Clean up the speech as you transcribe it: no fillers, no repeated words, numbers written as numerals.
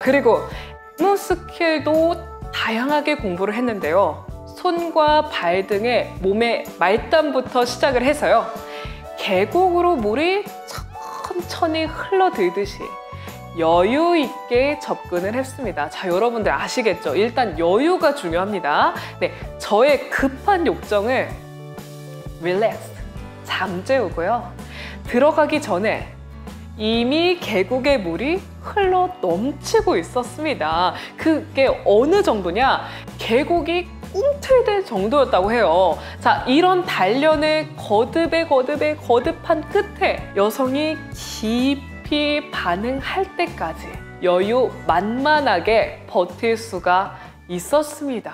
그리고 안무 스킬도 다양하게 공부를 했는데요. 손과 발 등의 몸의 말단부터 시작을 해서요. 계곡으로 물이 천천히 흘러들듯이 여유 있게 접근을 했습니다. 자, 여러분들 아시겠죠? 일단 여유가 중요합니다. 네, 저의 급한 욕정을 릴렉스, 잠재우고요. 들어가기 전에 이미 계곡의 물이 흘러 넘치고 있었습니다. 그게 어느 정도냐? 계곡이 꿈틀댈 정도였다고 해요. 자, 이런 단련을 거듭한 끝에 여성이 깊이 반응할 때까지 여유 만만하게 버틸 수가 있었습니다.